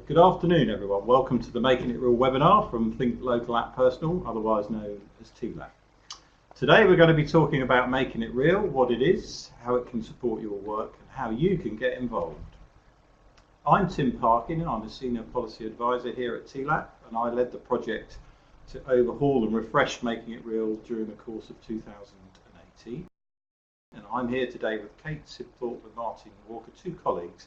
Good afternoon, everyone. Welcome to the Making It Real webinar from Think Local App Personal, otherwise known as TLAP. Today we're going to be talking about making it real, what it is, how it can support your work, and how you can get involved. I'm Tim Parkin, and I'm a Senior Policy Advisor here at TLAP, and I led the project to overhaul and refresh Making It Real during the course of 2018. And I'm here today with Kate Sibthorp and Martin Walker, two colleagues.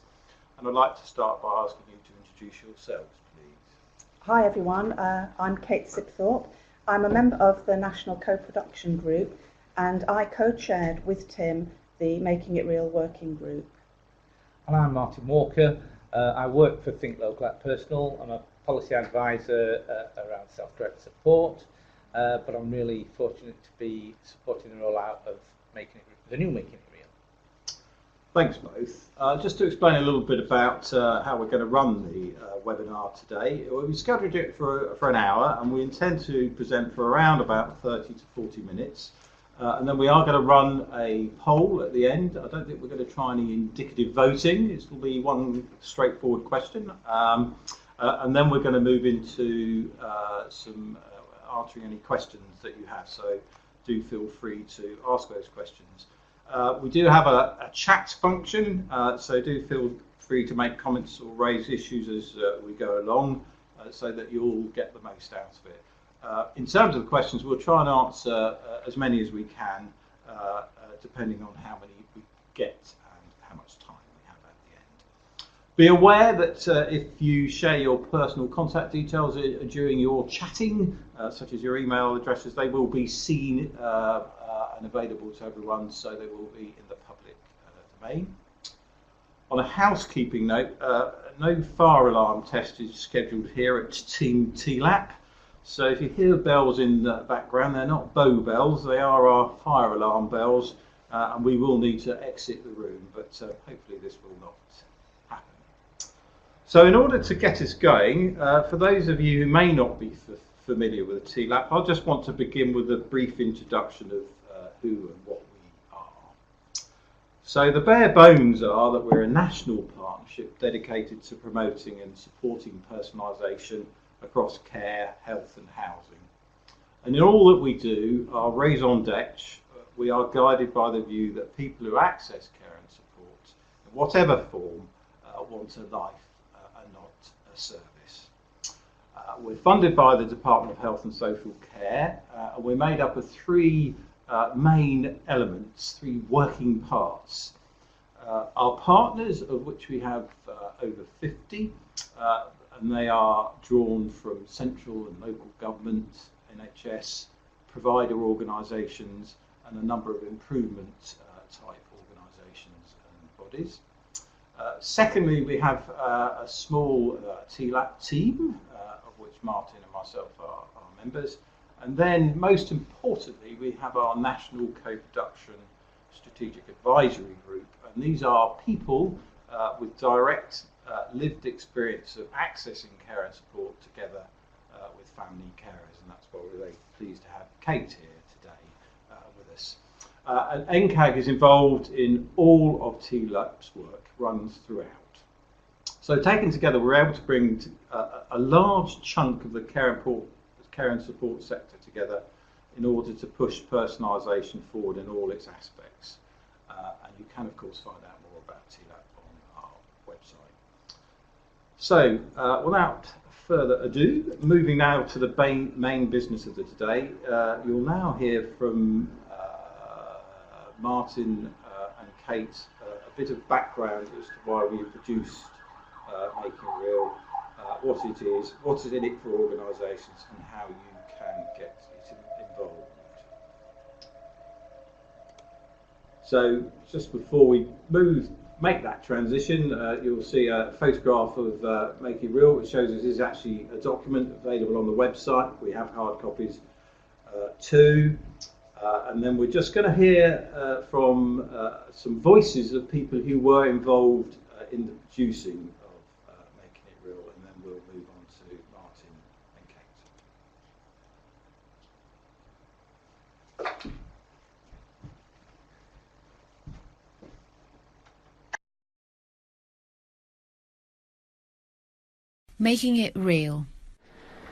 And I'd like to start by asking you to introduce yourselves, please. Hi everyone, I'm Kate Sibthorp. I'm a member of the National Co-Production Group and I co-chaired with Tim the Making It Real working group. And I'm Martin Walker. I work for Think Local App Personal. I'm a policy advisor around self-directed support, but I'm really fortunate to be supporting the rollout of the new Making It Real. Thanks both. Just to explain a little bit about how we're going to run the webinar today. We scheduled it for an hour and we intend to present for around about 30 to 40 minutes. And then we are going to run a poll at the end. I don't think we're going to try any indicative voting. It will be one straightforward question. And then we're going to move into some answering any questions that you have. So do feel free to ask those questions. We do have a chat function, so do feel free to make comments or raise issues as we go along, so that you'll get the most out of it. In terms of the questions, we'll try and answer as many as we can, depending on how many we get and how much time we have at the end. Be aware that if you share your personal contact details during your chatting, such as your email addresses, they will be seen and available to everyone, so they will be in the public domain. On a housekeeping note, no fire alarm test is scheduled here at Team TLAP, so if you hear bells in the background, they're not bow bells, they are our fire alarm bells, and we will need to exit the room, but hopefully this will not happen. So in order to get us going, for those of you who may not be familiar with TLAP, I just want to begin with a brief introduction of who and what we are. So the bare bones are that we're a national partnership dedicated to promoting and supporting personalisation across care, health and housing. And in all that we do, our raison d'etre, we are guided by the view that people who access care and support, in whatever form, want a life and not a service. We're funded by the Department of Health and Social Care, and we're made up of three main elements, three working parts. Our partners, of which we have over 50, and they are drawn from central and local government, NHS, provider organisations, and a number of improvement type organisations and bodies. Secondly, we have a small TLAP team, of which Martin and myself are members. And then, most importantly, we have our National Co-Production Strategic Advisory Group. And these are people with direct lived experience of accessing care and support together with family carers. And that's why we're very pleased to have Kate here today with us. And NCAG is involved in all of TLAP's work, runs throughout. So taken together, we're able to bring a large chunk of the care and support sector together in order to push personalisation forward in all its aspects. And you can, of course, find out more about TLAP on our website. So, without further ado, moving now to the main business of the day, you'll now hear from Martin and Kate a bit of background as to why we produced Making It Real, what it is, what is in it for organisations, and how you can get it involved. So just before we make that transition, you'll see a photograph of Making It Real, which shows us is actually a document available on the website. We have hard copies too. And then we're just going to hear from some voices of people who were involved in the producing Making it real.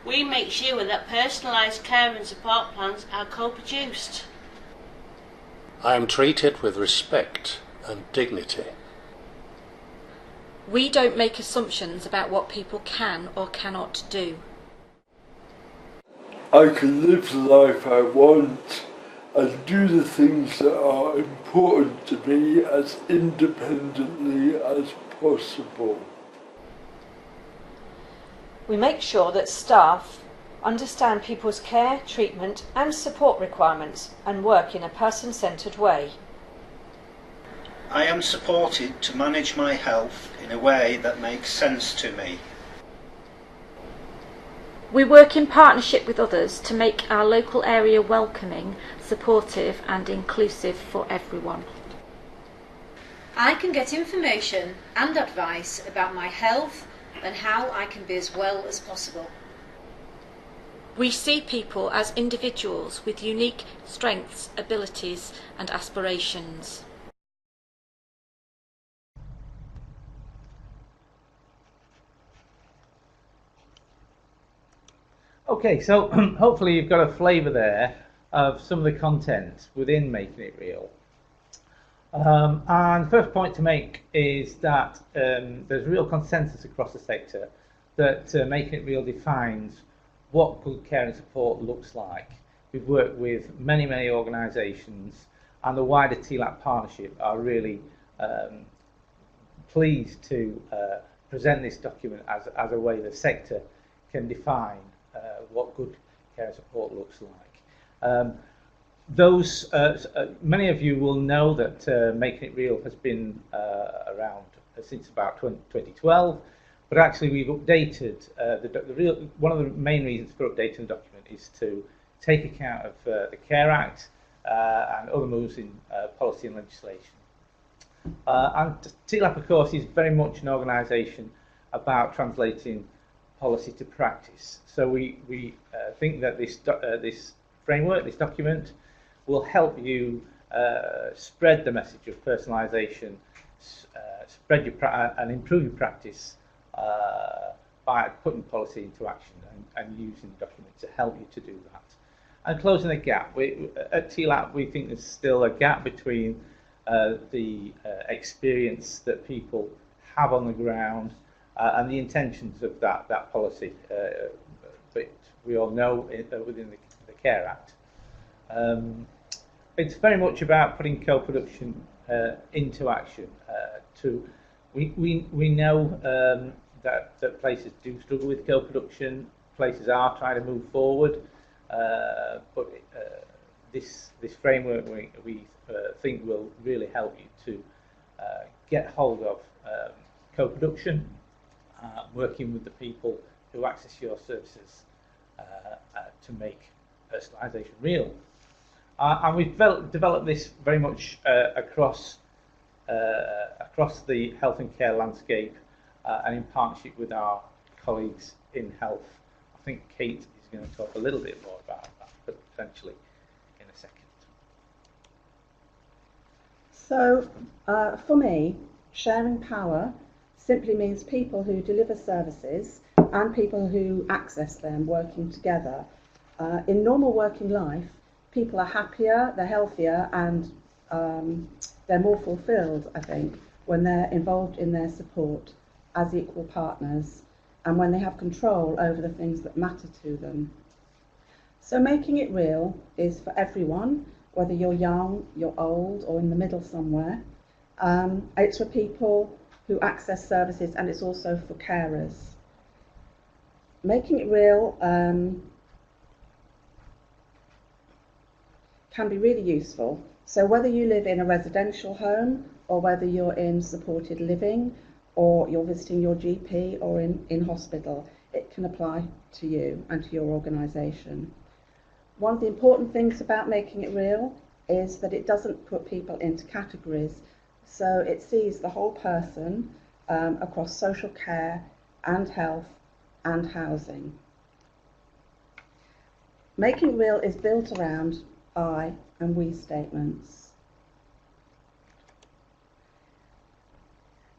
We make sure that personalised care and support plans are co-produced. I am treated with respect and dignity. We don't make assumptions about what people can or cannot do. I can live the life I want and do the things that are important to me as independently as possible. We make sure that staff understand people's care, treatment and support requirements and work in a person-centred way. I am supported to manage my health in a way that makes sense to me. We work in partnership with others to make our local area welcoming, supportive and inclusive for everyone. I can get information and advice about my health and how I can be as well as possible. We see people as individuals with unique strengths, abilities and aspirations. Okay, so hopefully you've got a flavour there of some of the content within Making It Real. And the first point to make is that there's real consensus across the sector that Making It Real defines what good care and support looks like. We've worked with many, many organisations, and the wider TLAP partnership are really pleased to present this document as a way the sector can define what good care and support looks like. Many of you will know that Making It Real has been around since about 2012, but actually we've updated one of the main reasons for updating the document is to take account of the Care Act and other moves in policy and legislation. And TLAP, of course, is very much an organisation about translating policy to practice. So we think that this framework, this document, will help you spread the message of personalisation, and improve your practice by putting policy into action and using the document to help you to do that. And closing the gap. At TLAP, we think there's still a gap between the experience that people have on the ground and the intentions of that policy, but we all know within the Care Act. It's very much about putting co-production into action. We know that places do struggle with co-production. Places are trying to move forward, but this framework we think will really help you to get hold of co-production, working with the people who access your services to make personalisation real. And we've developed this very much across the health and care landscape and in partnership with our colleagues in health. I think Kate is going to talk a little bit more about that, but potentially in a second. So, for me, sharing power simply means people who deliver services and people who access them working together. In normal working life, people are happier, they're healthier, and they're more fulfilled, I think, when they're involved in their support as equal partners and when they have control over the things that matter to them. So Making It Real is for everyone, whether you're young, you're old, or in the middle somewhere. It's for people who access services, and it's also for carers. Making It Real can be really useful. So whether you live in a residential home or whether you're in supported living or you're visiting your GP or in hospital, it can apply to you and to your organisation. One of the important things about Making It Real is that it doesn't put people into categories. So it sees the whole person across social care and health and housing. Making It Real is built around I and we statements.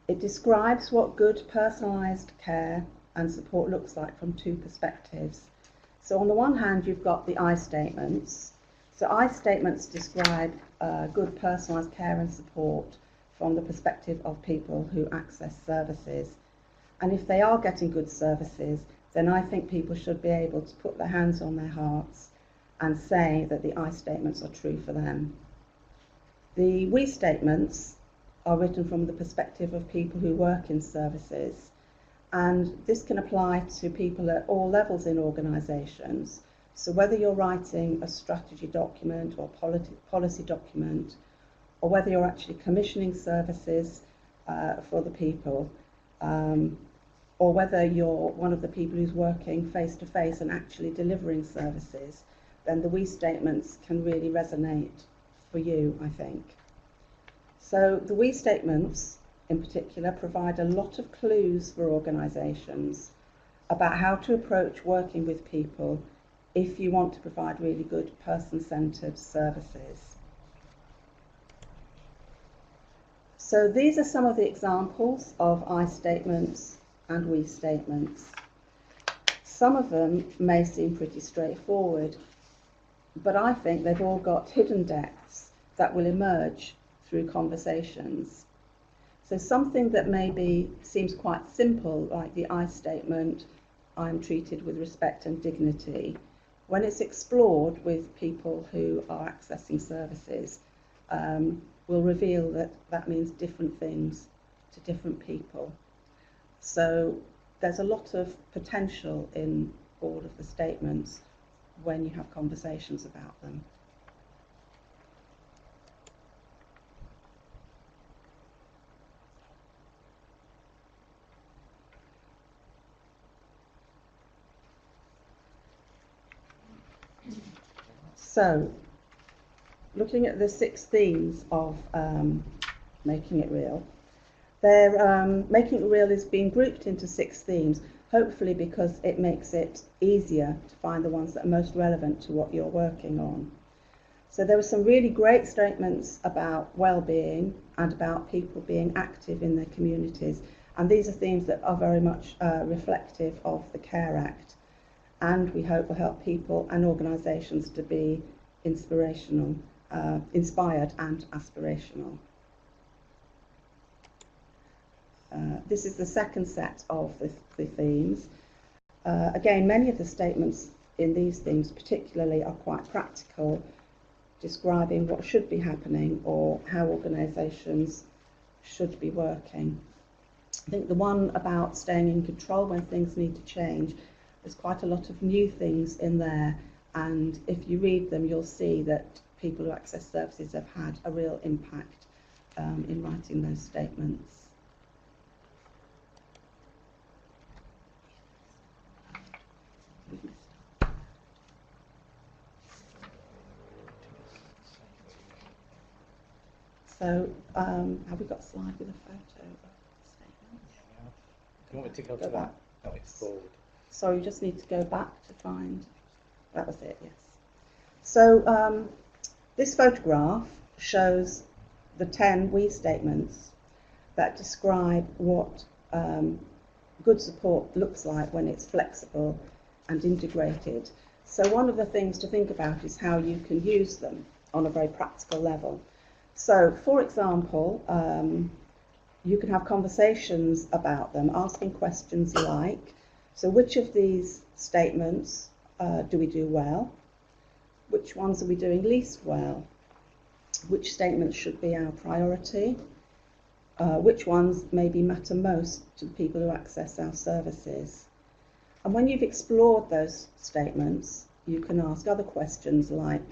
It describes what good personalised care and support looks like from two perspectives. So on the one hand, you've got the I statements. So I statements describe good personalised care and support from the perspective of people who access services. And if they are getting good services, then I think people should be able to put their hands on their hearts and say that the I statements are true for them. The we statements are written from the perspective of people who work in services, and this can apply to people at all levels in organisations. So whether you're writing a strategy document or policy document, or whether you're actually commissioning services for the people, or whether you're one of the people who's working face-to-face and actually delivering services, then the we statements can really resonate for you, I think. So the we statements, in particular, provide a lot of clues for organisations about how to approach working with people if you want to provide really good person-centred services. So these are some of the examples of I statements and we statements. Some of them may seem pretty straightforward, but I think they've all got hidden depths that will emerge through conversations. So something that maybe seems quite simple, like the I statement, I'm treated with respect and dignity, when it's explored with people who are accessing services, will reveal that that means different things to different people. So there's a lot of potential in all of the statements when you have conversations about them. So, looking at the 6 themes of Making It Real, Making It Real is being grouped into 6 themes, hopefully because it makes it easier to find the ones that are most relevant to what you're working on. So there were some really great statements about well-being and about people being active in their communities, and these are themes that are very much reflective of the Care Act, and we hope will help people and organisations to be inspired and aspirational. This is the second set of the themes. Again, many of the statements in these themes particularly are quite practical, describing what should be happening or how organisations should be working. I think the one about staying in control when things need to change, there's quite a lot of new things in there, and if you read them you'll see that people who access services have had a real impact in writing those statements. So, have we got a slide with a photo of the statement? Do you want me to go to that? No, it's forward. So you just need to go back to find, that was it, yes. So this photograph shows the 10 we statements that describe what good support looks like when it's flexible and integrated. So one of the things to think about is how you can use them on a very practical level. So, for example, you can have conversations about them, asking questions like, so which of these statements do we do well? Which ones are we doing least well? Which statements should be our priority? Which ones maybe matter most to the people who access our services? And when you've explored those statements, you can ask other questions like,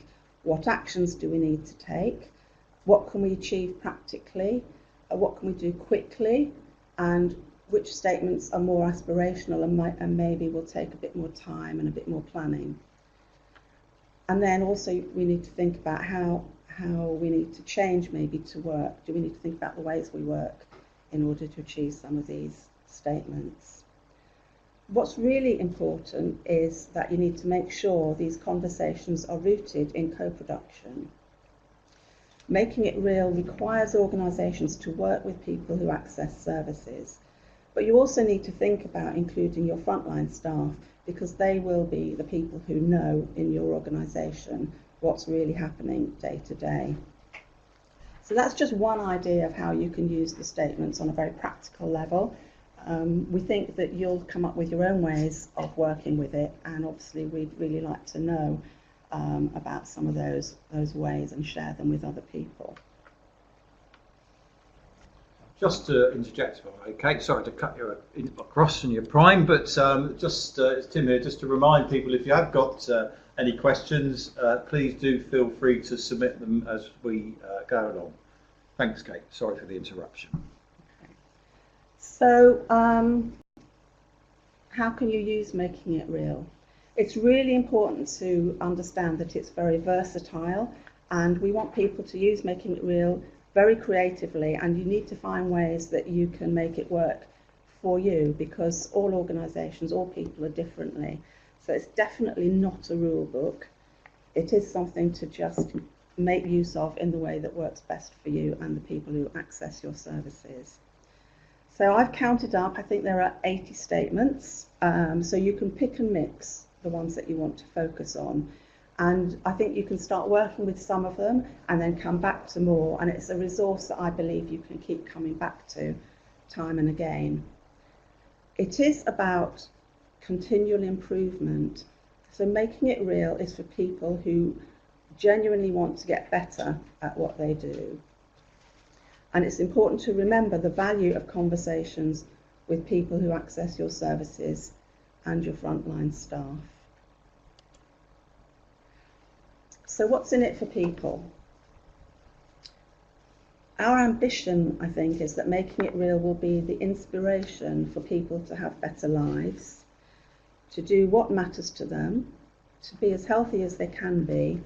what actions do we need to take? What can we achieve practically? What can we do quickly? And which statements are more aspirational and maybe will take a bit more time and a bit more planning? And then also we need to think about how we need to change maybe to work. Do we need to think about the ways we work in order to achieve some of these statements? What's really important is that you need to make sure these conversations are rooted in co-production. Making it real requires organisations to work with people who access services. But you also need to think about including your frontline staff, because they will be the people who know in your organisation what's really happening day to day. So that's just one idea of how you can use the statements on a very practical level. We think that you'll come up with your own ways of working with it, and obviously we'd really like to know about some of those ways and share them with other people. Just to interject, Kate, sorry to cut you across in your prime, but just it's Tim here, just to remind people, if you have got any questions, please do feel free to submit them as we go along. Thanks, Kate. Sorry for the interruption. Okay. So, how can you use Making It Real? It's really important to understand that it's very versatile, and we want people to use Making It Real very creatively, and you need to find ways that you can make it work for you, because all organisations, all people are differently. So it's definitely not a rule book. It is something to just make use of in the way that works best for you and the people who access your services. So I've counted up, I think there are 80 statements, so you can pick and mix the ones that you want to focus on. And I think you can start working with some of them and then come back to more, and it's a resource that I believe you can keep coming back to time and again. It is about continual improvement. So Making It Real is for people who genuinely want to get better at what they do. And it's important to remember the value of conversations with people who access your services and your frontline staff. So what's in it for people? Our ambition, I think, is that Making It Real will be the inspiration for people to have better lives, to do what matters to them, to be as healthy as they can be,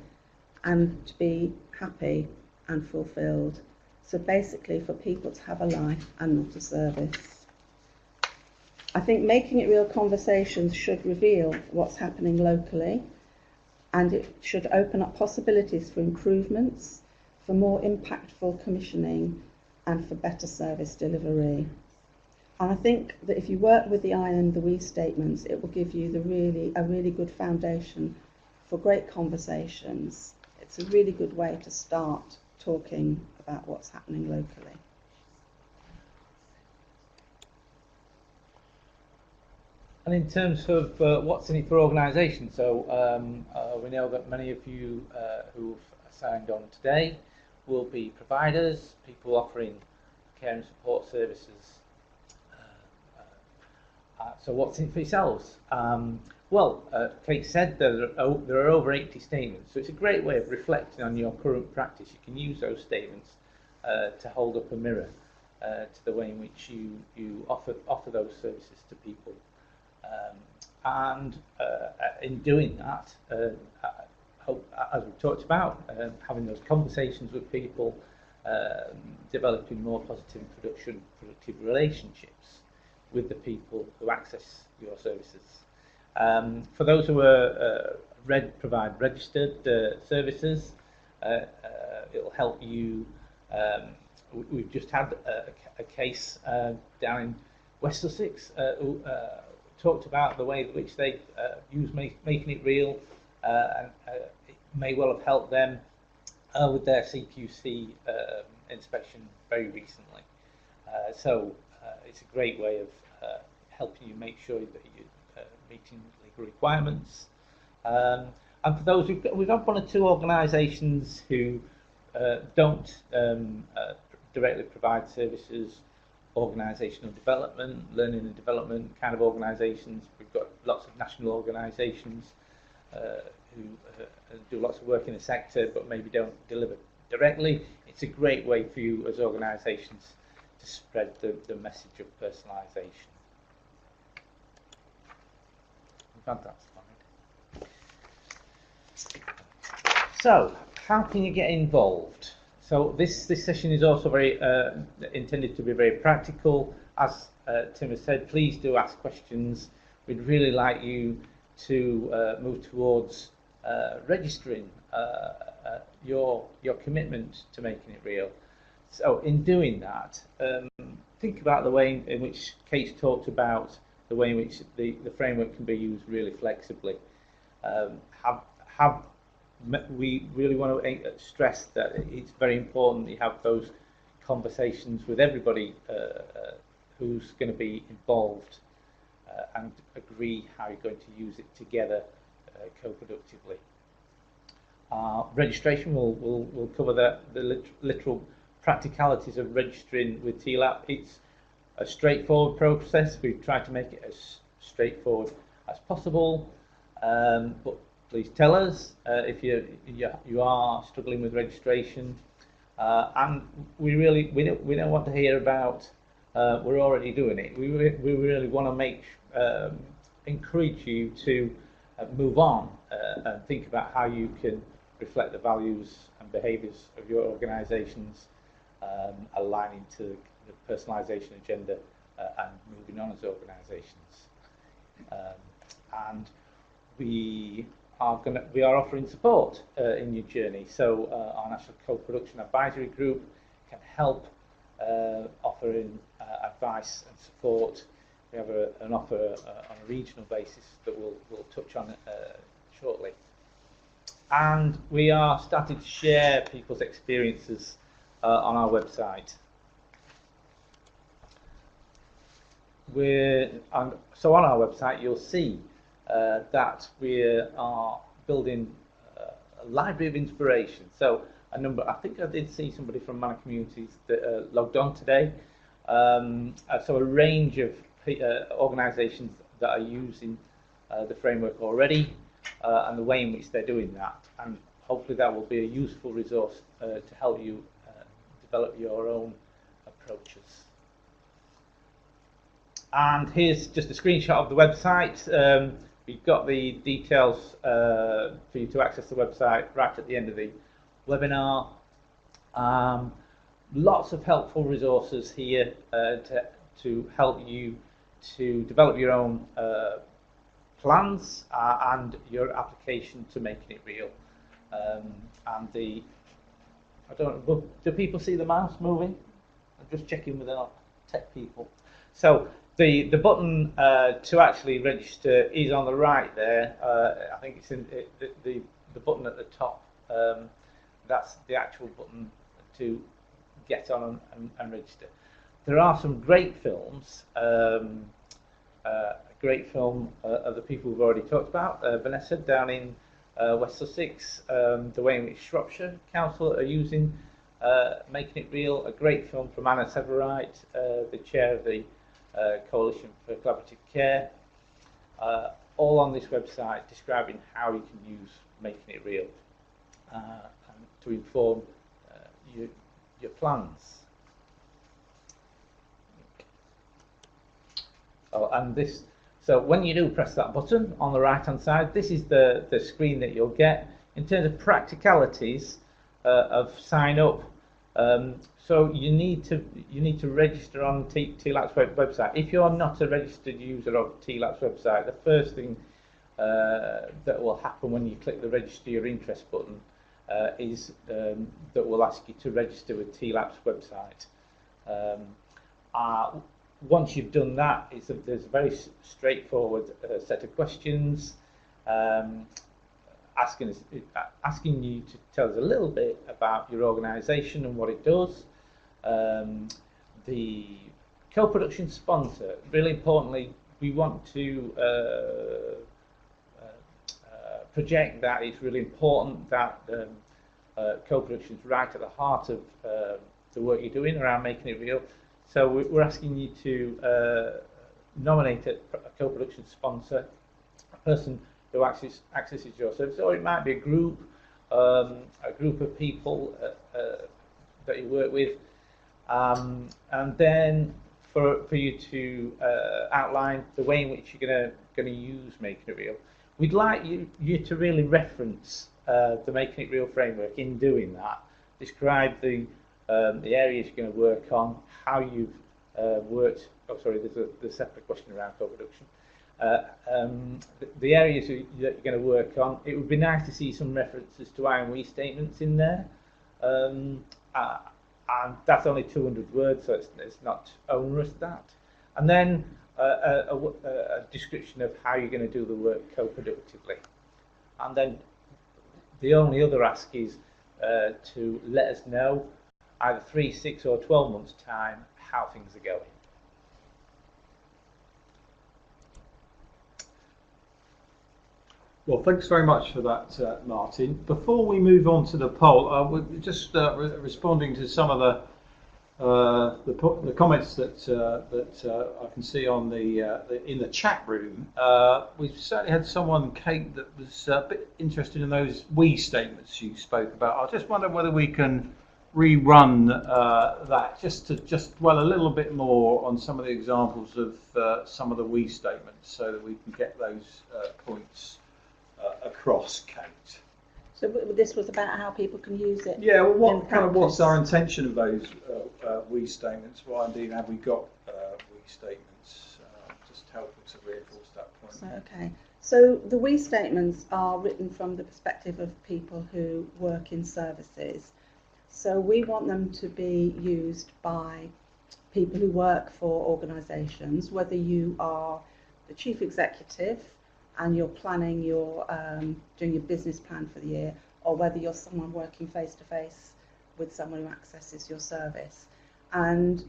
and to be happy and fulfilled. So basically for people to have a life and not a service. I think Making It Real conversations should reveal what's happening locally, and it should open up possibilities for improvements, for more impactful commissioning, and for better service delivery. And I think that if you work with the I and the we statements, it will give you a really good foundation for great conversations. It's a really good way to start talking about what's happening locally. And in terms of what's in it for organisations, so we know that many of you who've signed on today will be providers, people offering care and support services. So what's in it for yourselves? Kate said there are over 80 statements, so it's a great way of reflecting on your current practice. You can use those statements to hold up a mirror to the way in which you offer those services to people. In doing that, as we talked about, having those conversations with people, developing more positive and productive relationships with the people who access your services. For those who are provide registered services, it'll help you. We've just had a case down in West Sussex who talked about the way in which they use Making It Real, and it may well have helped them with their CQC inspection very recently. So it's a great way of helping you make sure that you're meeting legal requirements. And for those, we've got one or two organisations who don't directly provide services, organisational development, learning and development kind of organisations. We've got lots of national organisations who do lots of work in the sector but maybe don't deliver directly. It's a great way for you as organisations to spread the message of personalisation. So, how can you get involved? So this session is also very intended to be very practical. As Tim has said, please do ask questions. We'd really like you to move towards registering your commitment to Making It Real. So in doing that, think about the way in which Kate's talked about the way in which the framework can be used really flexibly. We really want to stress that it's very important that you have those conversations with everybody who's going to be involved and agree how you're going to use it together co-productively. Registration will cover the literal practicalities of registering with TLAP. It's a straightforward process. We've tried to make it as straightforward as possible, but please tell us if you are struggling with registration, and we don't want to hear about we're already doing it. We really want to encourage you to move on and think about how you can reflect the values and behaviours of your organisations, aligning to the personalisation agenda and moving on as organisations. And we are offering support in your journey. So our National Co-Production Advisory Group can help offering advice and support. We have an offer on a regional basis that we'll touch on shortly. And we are starting to share people's experiences on our website. So on our website you'll see that we are building a library of inspiration. So I think I did see somebody from Manor Communities that logged on today. So a range of organisations that are using the framework already and the way in which they're doing that. And hopefully that will be a useful resource to help you develop your own approaches. And here's just a screenshot of the website. We've got the details for you to access the website right at the end of the webinar. Lots of helpful resources here to help you to develop your own plans and your application to making it real. I don't know, do people see the mouse moving? I'm just checking with our tech people. So the button to actually register is on the right there. I think it's in the button at the top. That's the actual button to get on and register. There are some great films. A great film of the people we've already talked about. Vanessa down in West Sussex, the way in which Shropshire Council are using Making It Real. A great film from Anna Severwright, the chair of the Coalition for Collaborative Care. All on this website describing how you can use Making It Real and to inform your plans. Oh, and this. So when you do press that button on the right hand side, this is the screen that you'll get in terms of practicalities of sign up. So you need to register on TLAP's website. If you're not a registered user of TLAP's website, the first thing that will happen when you click the register your interest button is that will ask you to register with TLAP's website. Once you've done that, there's a very straightforward set of questions asking you to tell us a little bit about your organisation and what it does. The co-production sponsor, really importantly, we want to project that it's really important that co-production is right at the heart of the work you're doing around Making It Real. So we're asking you to nominate a co-production sponsor, a person who accesses your service, or it might be a group of people that you work with, and then for you to outline the way in which you're going to use Making It Real. We'd like you to really reference the Making It Real framework in doing that. Describe the areas you're going to work on, how you've worked. Oh, sorry, there's a separate question around co-production. The areas that you're going to work on. It would be nice to see some references to I and we statements in there, and that's only 200 words, so it's not onerous, that. And then a description of how you're going to do the work co-productively. And then the only other ask is to let us know, either 3, 6 or 12 months' time, how things are going. Well, thanks very much for that, Martin. Before we move on to the poll, we're just responding to some of the comments that I can see on in the chat room. We've certainly had someone, Kate, that was a bit interested in those we statements you spoke about. I just wonder whether we can rerun that just to dwell a little bit more on some of the examples of some of the we statements, so that we can get those points across, Kate. So this was about how people can use it. Yeah, well, what's our intention of those we statements? Why indeed have we got we statements? Just helpful to reinforce that point. So the we statements are written from the perspective of people who work in services. So we want them to be used by people who work for organisations, whether you are the chief executive and you're planning doing your business plan for the year, or whether you're someone working face to face with someone who accesses your service. And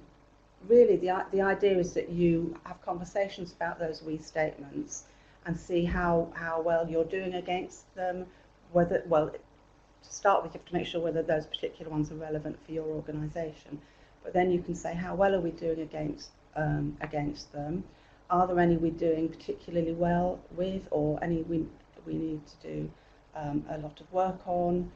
really the idea is that you have conversations about those we statements and see how well you're doing against them. To start with, you have to make sure whether those particular ones are relevant for your organisation. But then you can say, how well are we doing against them? Are there any we're doing particularly well with, or any we need to do a lot of work on?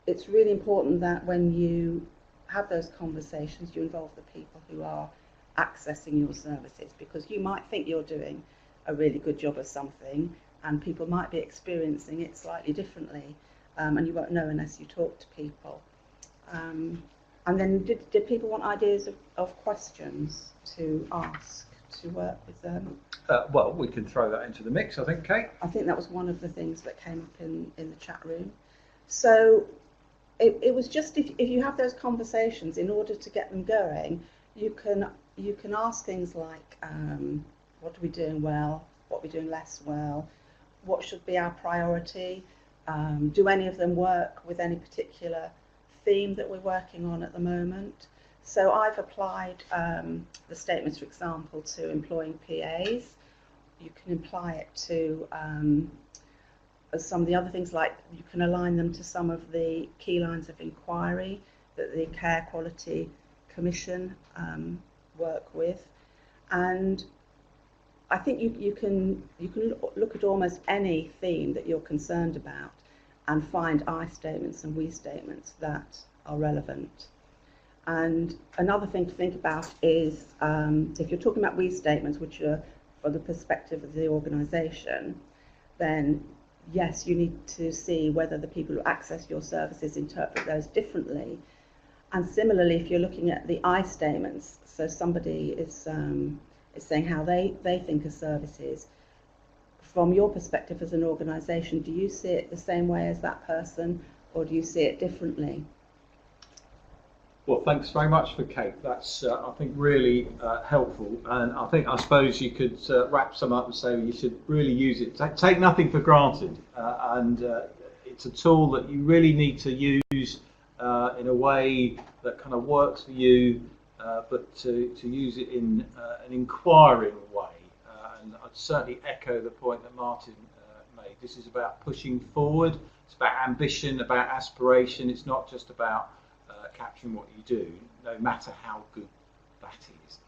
It's really important that when you have those conversations, you involve the people who are accessing your services, because you might think you're doing a really good job of something, and people might be experiencing it slightly differently, and you won't know unless you talk to people. And then did people want ideas of questions to ask to work with them? Well, we can throw that into the mix, I think, Kate. I think that was one of the things that came up in the chat room. So it was just, if you have those conversations, in order to get them going, you can ask things like, what are we doing well, what are we doing less well, what should be our priority, do any of them work with any particular theme that we're working on at the moment. So I've applied the statements, for example, to employing PAs. You can apply it to some of the other things, like you can align them to some of the key lines of inquiry that the Care Quality Commission work with. And I think you can look at almost any theme that you're concerned about and find I statements and we statements that are relevant. And another thing to think about is if you're talking about we statements, which are from the perspective of the organisation, then yes, you need to see whether the people who access your services interpret those differently. And similarly, if you're looking at the I statements, so somebody is saying how they think a service is, from your perspective as an organisation, do you see it the same way as that person, or do you see it differently? Well, thanks very much for Kate. That's, I think, really helpful. And I suppose you could wrap some up and say you should really use it. Take nothing for granted. It's a tool that you really need to use in a way that kind of works for you, but to use it in an inquiring way. And I'd certainly echo the point that Martin made. This is about pushing forward. It's about ambition, about aspiration. It's not just about capturing what you do, no matter how good that is.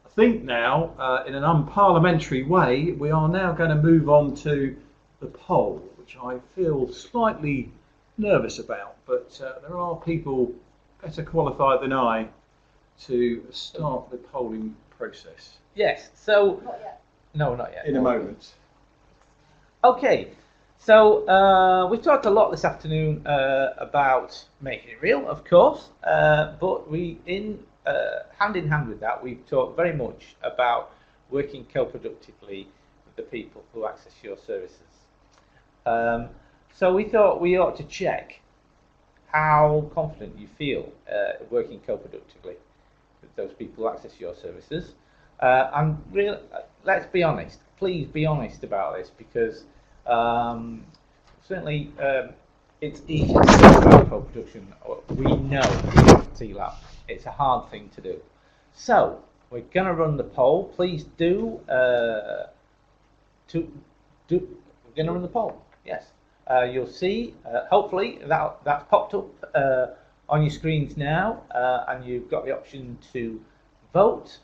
I think now, in an unparliamentary way, we are now going to move on to the poll, which I feel slightly nervous about, but there are people better qualified than I to start the polling process. Yes, so... Not yet. No, not yet. In a moment. Okay, so we've talked a lot this afternoon about making it real, of course, but hand in hand with that, we've talked very much about working co-productively with the people who access your services. So we thought we ought to check how confident you feel working co-productively with those people who access your services. And really, let's be honest. Please be honest about this, because certainly it's easy to talk about co-production. We know TLAP. It's a hard thing to do. So we're going to run the poll. Please do. We're going to run the poll. Yes. You'll see. Hopefully that's popped up on your screens now, and you've got the option to vote.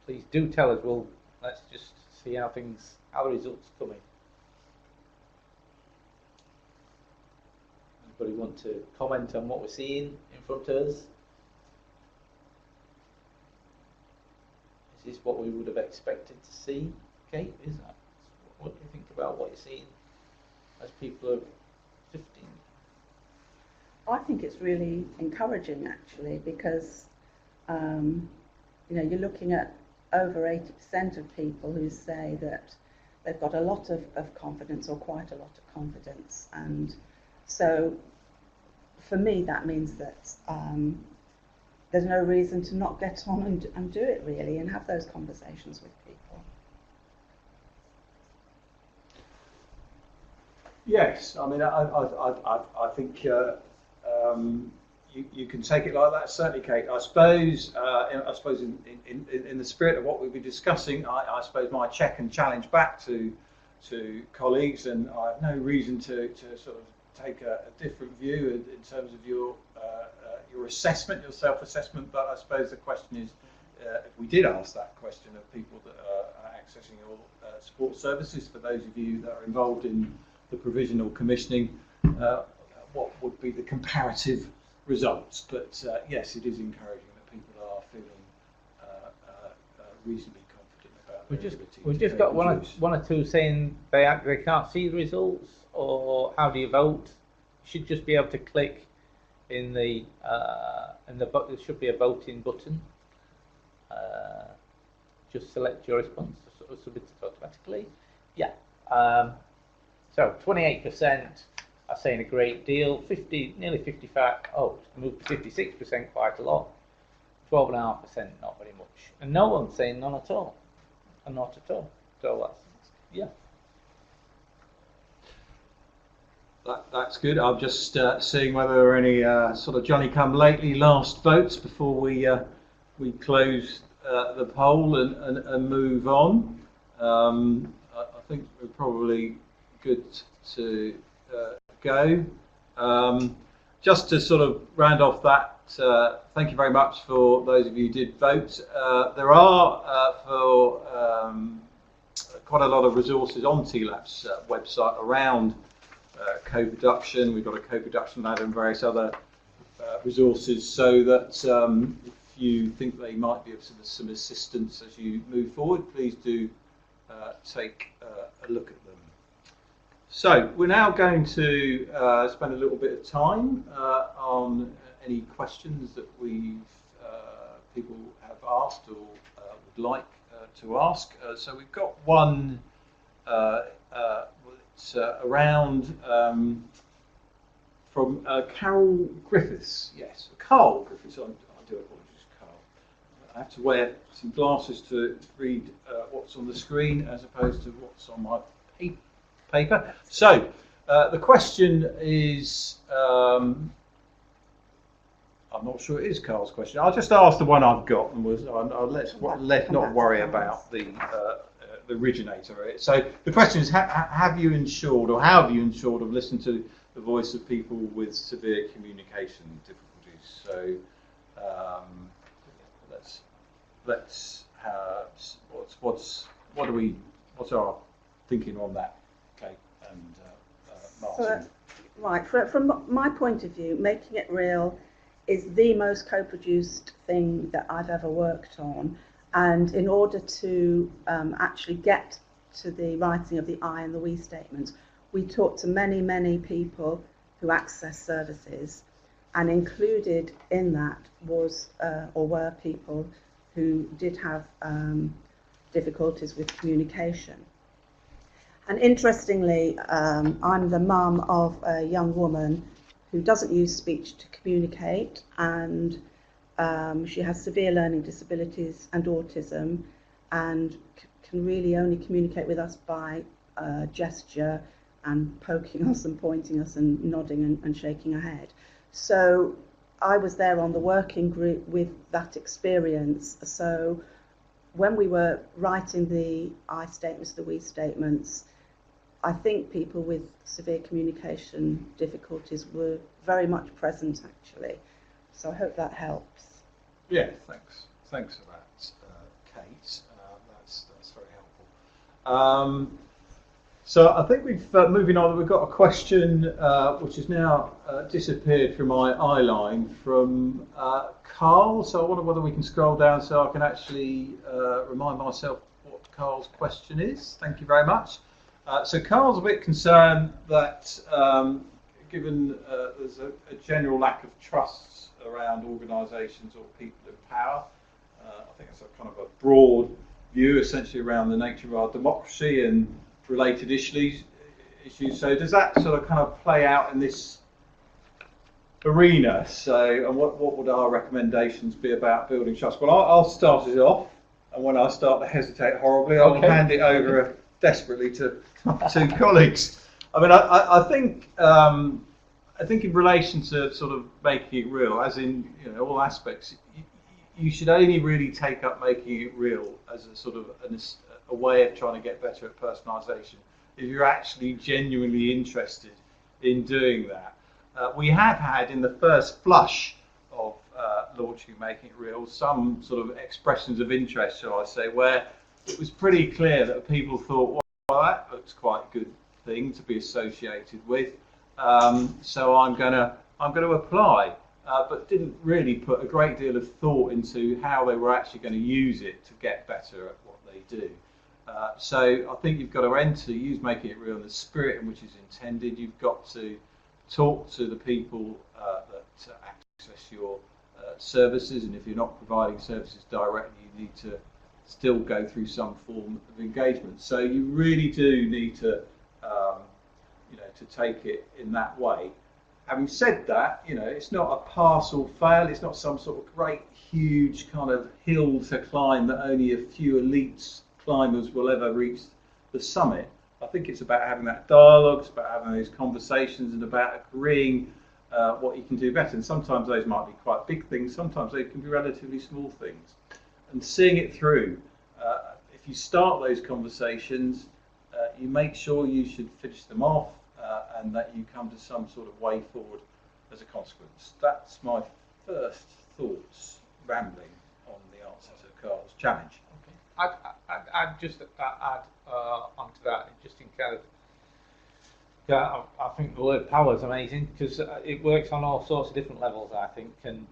Please do tell us. Let's just see how the results come in. Anybody want to comment on what we're seeing in front of us? Is this what we would have expected to see, Kate? Is that? What do you think about what you're seeing as people are 15? I think it's really encouraging, actually, because you're looking at over 80% of people who say that they've got a lot of confidence, or quite a lot of confidence, and so for me that means that there's no reason to not get on and do it, really, and have those conversations with people. Yes, I mean, I think you can take it like that, certainly, Kate. I suppose in the spirit of what we've been discussing, I suppose my check and challenge back to colleagues, and I have no reason to sort of take a different view in terms of your assessment, your self-assessment. But I suppose the question is, if we did ask that question of people that are accessing your support services, for those of you that are involved in the provision or commissioning, what would be the comparative results? But yes, it is encouraging that people are feeling reasonably confident about their ability. We've just got one or two saying they can't see the results, or how do you vote? You should just be able to click in the there should be a voting button. Just select your response to submit it automatically. Yeah. So 28% are saying a great deal. Nearly 55. Oh, moved to 56%, quite a lot. 12.5%, not very much. And no one's saying none at all. And not at all. So that's That's good. I'm just seeing whether there are any sort of Johnny-come-lately last votes before we close the poll and move on. I think we're probably good to go. Just to sort of round off that, thank you very much for those of you who did vote. There are quite a lot of resources on TLAP's website around co-production. We've got a co-production ladder and various other resources, so that if you think they might be of some assistance as you move forward, please do take a look at them. So we're now going to spend a little bit of time on any questions that people have asked or would like to ask. So we've got one around from Carol Griffiths. Yes, Carl Griffiths. I do apologise, Carl. I have to wear some glasses to read what's on the screen as opposed to what's on my paper. So the question is, I'm not sure it is Carl's question. I'll just ask the one I've got, and let's not worry about the originator. So the question is, have you ensured, or how have you ensured, of listening to the voice of people with severe communication difficulties? So what's our thinking on that, Kate and Martin? From my point of view, making it real is the most co-produced thing that I've ever worked on. And in order to actually get to the writing of the I and the we statements, we talked to many, many people who access services, and included in that was or were people who did have difficulties with communication. And interestingly, I'm the mum of a young woman who doesn't use speech to communicate, and she has severe learning disabilities and autism, and can really only communicate with us by gesture and poking us and pointing us and nodding and shaking her head. So I was there on the working group with that experience. So when we were writing the I statements, the we statements, I think people with severe communication difficulties were very much present, actually. So I hope that helps. Yeah, thanks. Thanks for that, Kate. That's very helpful. So I think we've moving on. We've got a question which has now disappeared from my eye line from Carl. So I wonder whether we can scroll down so I can actually remind myself what Carl's question is. Thank you very much. So Carl's a bit concerned that given there's a general lack of trust around organisations or people in power, I think it's a kind of a broad view essentially around the nature of our democracy and related issues. So does that sort of kind of play out in this arena? So, and what would our recommendations be about building trust? Well, I'll start it off, and when I start to hesitate horribly, I'll hand it over desperately to two colleagues. I mean, I think in relation to sort of making it real, as in all aspects, you should only really take up making it real as a sort of a way of trying to get better at personalisation if you're actually genuinely interested in doing that. We have had in the first flush of launching Making It Real some sort of expressions of interest, shall I say, where it was pretty clear that people thought, well, that looks quite a good thing to be associated with, so I'm going to apply, but didn't really put a great deal of thought into how they were actually going to use it to get better at what they do. So I think you've got to use Making It Real in the spirit in which it's intended. You've got to talk to the people that access your services, and if you're not providing services directly, you need to still go through some form of engagement. So you really do need to, to take it in that way. Having said that, it's not a pass or fail. It's not some sort of great, huge kind of hill to climb that only a few elite climbers will ever reach the summit. I think it's about having that dialogue, it's about having those conversations, and about agreeing what you can do better. And sometimes those might be quite big things, sometimes they can be relatively small things. And seeing it through, if you start those conversations, you make sure you should finish them off, and that you come to some sort of way forward as a consequence. That's my first thoughts, rambling on the answer to Carl's challenge. I'd just add onto that, just in kind of, I think the word power is amazing because it works on all sorts of different levels, I think, and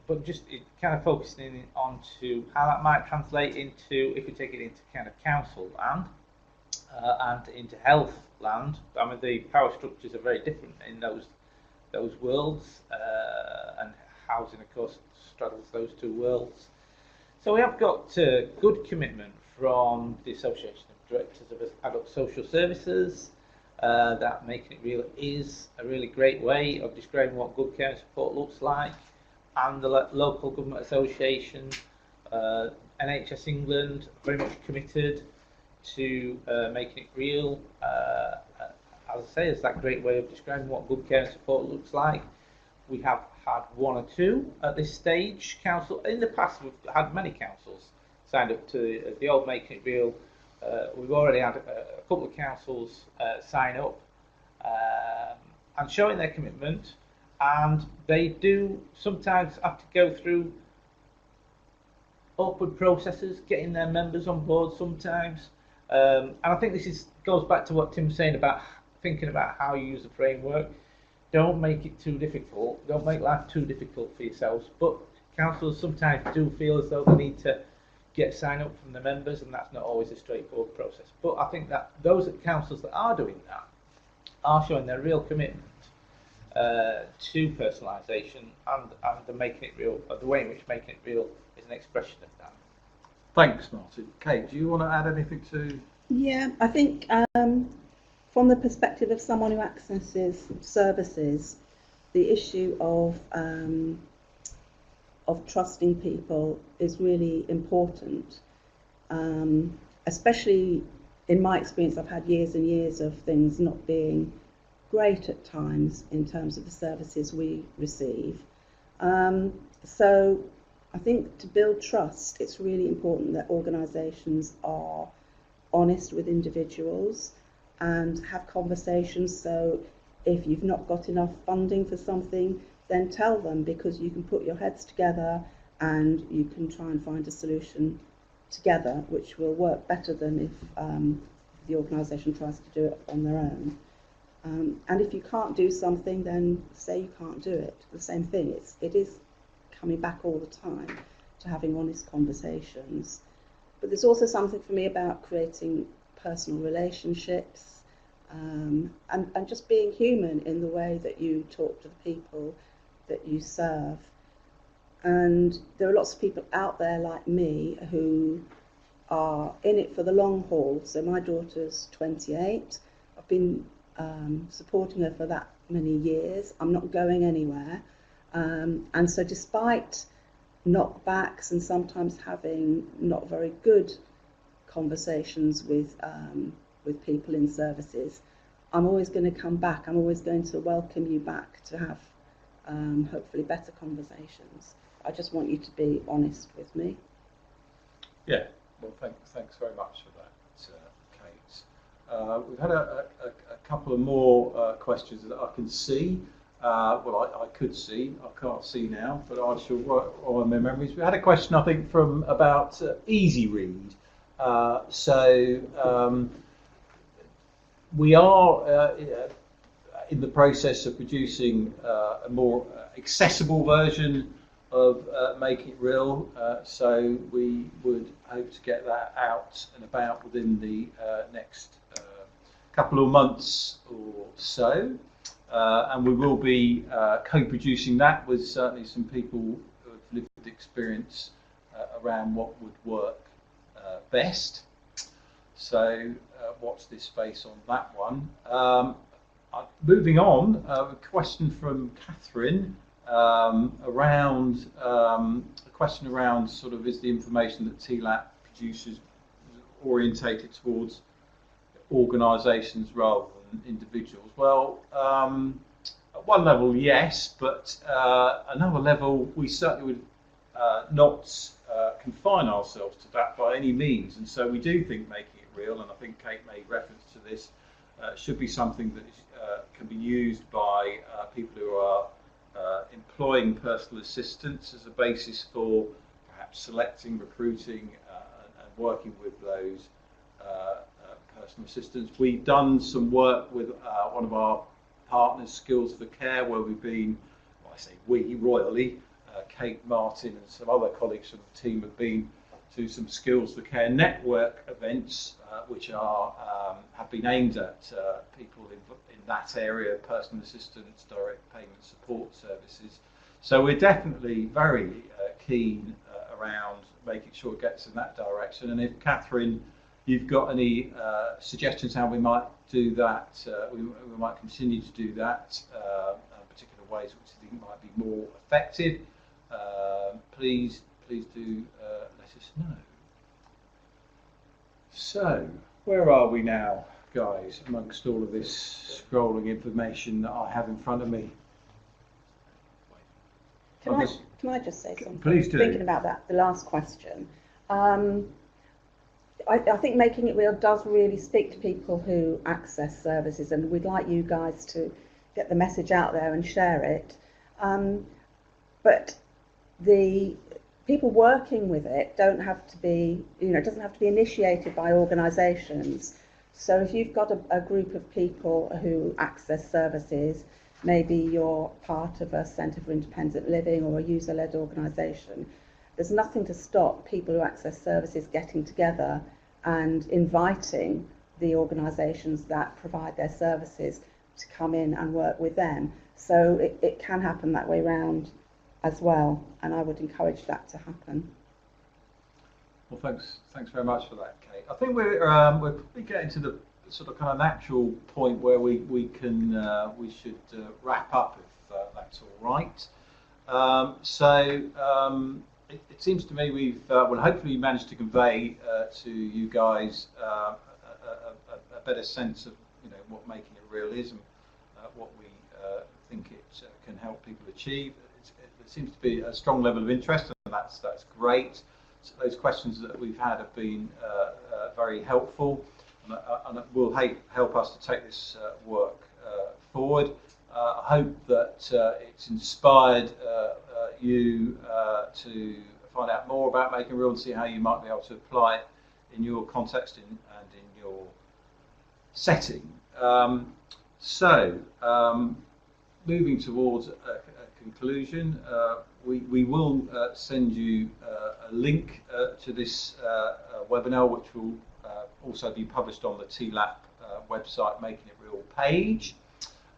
but just it kind of focusing on to how that might translate into, if we take it into kind of council land and into health land. I mean, the power structures are very different in those worlds, and housing, of course, straddles those two worlds. So we have got good commitment from the Association of Directors of Adult Social Services, that Making It Real is a really great way of describing what good care and support looks like, and the local government association, NHS England, very much committed to Making It Real. As I say, it's that great way of describing what good care and support looks like. We have had one or two at this stage. Council in the past, we've had many councils signed up to the old Making It Real. We've already had a couple of councils sign up and showing their commitment, and they do sometimes have to go through awkward processes, getting their members on board sometimes. And I think this goes back to what Tim's saying about thinking about how you use the framework. Don't make it too difficult. Don't make life too difficult for yourselves. But councils sometimes do feel as though they need to get sign up from the members, and that's not always a straightforward process. But I think that those councils that are doing that are showing their real commitment to personalisation and the Making It Real, the way in which Making It Real is an expression of that. Thanks, Martin. Kate, do you want to add anything to? Yeah, I think for from the perspective of someone who accesses services, the issue of trusting people is really important. Especially in my experience, I've had years and years of things not being great at times in terms of the services we receive. So I think to build trust, it's really important that organisations are honest with individuals and have conversations. So if you've not got enough funding for something, then tell them, because you can put your heads together and you can try and find a solution together, which will work better than if the organisation tries to do it on their own. And if you can't do something, then say you can't do it. The same thing. It is coming back all the time to having honest conversations. But there's also something for me about creating personal relationships and just being human in the way that you talk to the people that you serve. And there are lots of people out there like me who are in it for the long haul. So my daughter's 28. I've been supporting her for that many years. I'm not going anywhere. And so despite knockbacks and sometimes having not very good conversations with people in services, I'm always going to come back. I'm always going to welcome you back to have hopefully better conversations. I just want you to be honest with me. Yeah, well, thanks very much for that, Kate. We've had a couple of more questions that I can see. I could see, I can't see now, but I shall work on my memories. We had a question, I think, from about Easy Read. We are in the process of producing a more accessible version of Make It Real, so we would hope to get that out and about within the next couple of months or so. And we will be co-producing that with certainly some people who have lived experience around what would work best. So watch this space on that one. Moving on, a question from Catherine around a question around sort of, is the information that TLAP produces orientated towards organisations rather than individuals? Well, at one level, yes, but another level, we certainly would not confine ourselves to that by any means. And so we do think Making It Real, and I think Kate made reference to this, should be something that can be used by people who are employing personal assistants as a basis for perhaps selecting, recruiting, and working with those personal assistants. We've done some work with one of our partners, Skills for Care, where we've been, well, I say we, royally, Kate Martin and some other colleagues from the team have been to some Skills for Care network events, which are have been aimed at people in that area, personal assistance, direct payment support services. So we're definitely very keen around making sure it gets in that direction. And if Catherine, you've got any suggestions how we might do that, we might continue to do that, particular ways which you think might be more effective, please do let us know. So, where are we now, guys, amongst all of this scrolling information that I have in front of me? Can I just say something? Please do. Thinking about that, the last question. I think Making It Real does really speak to people who access services, and we'd like you guys to get the message out there and share it. But the people working with it don't have to be, it doesn't have to be initiated by organisations. So if you've got a group of people who access services, maybe you're part of a Centre for Independent Living or a user-led organisation, there's nothing to stop people who access services getting together and inviting the organisations that provide their services to come in and work with them. So it can happen that way round as well, and I would encourage that to happen. Well, thanks very much for that, Kate. I think we're probably getting to the sort of kind of natural point where we should wrap up, if that's all right. It seems to me we've hopefully managed to convey to you guys a better sense of what making it real is and what we think it can help people achieve. There seems to be a strong level of interest, and that's great. So those questions that we've had have been very helpful, and it will help us to take this work forward. I hope that it's inspired you to find out more about making real and see how you might be able to apply it in your context and in your setting. Moving towards a conclusion, we will send you a link to this webinar, which will also be published on the TLAP website, Making It Real page.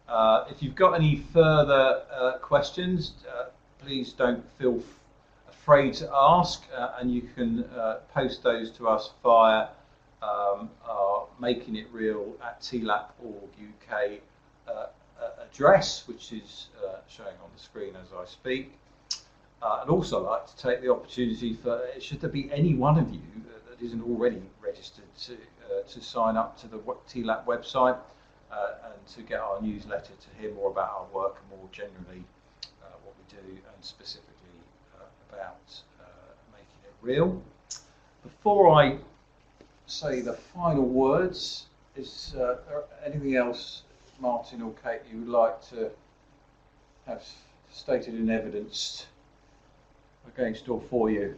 If you've got any further questions, please don't feel afraid to ask, and you can post those to us via our Making It Real at TLAP.org UK address, which is showing on the screen as I speak. I'd also like to take the opportunity for, should there be any one of you that isn't already registered, to sign up to the TLAP website and to get our newsletter to hear more about our work and more generally what we do, and specifically about making it real. Before I say the final words, is there anything else, Martin or Kate, you would like to have stated and evidenced against or for you?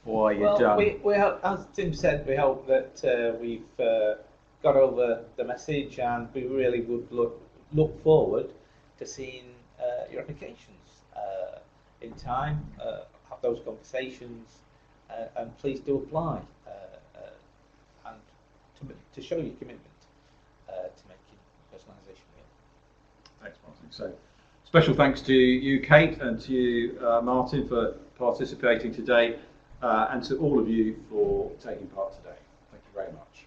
Or are you done? We hope, as Tim said, we hope that we've got over the message, and we really would look forward to seeing your applications in time, have those conversations, and please do apply and to show your commitment to making personalisation real. Thanks, Martin. So, special thanks to you, Kate, and to you, Martin, for participating today, and to all of you for taking part today. Thank you very much.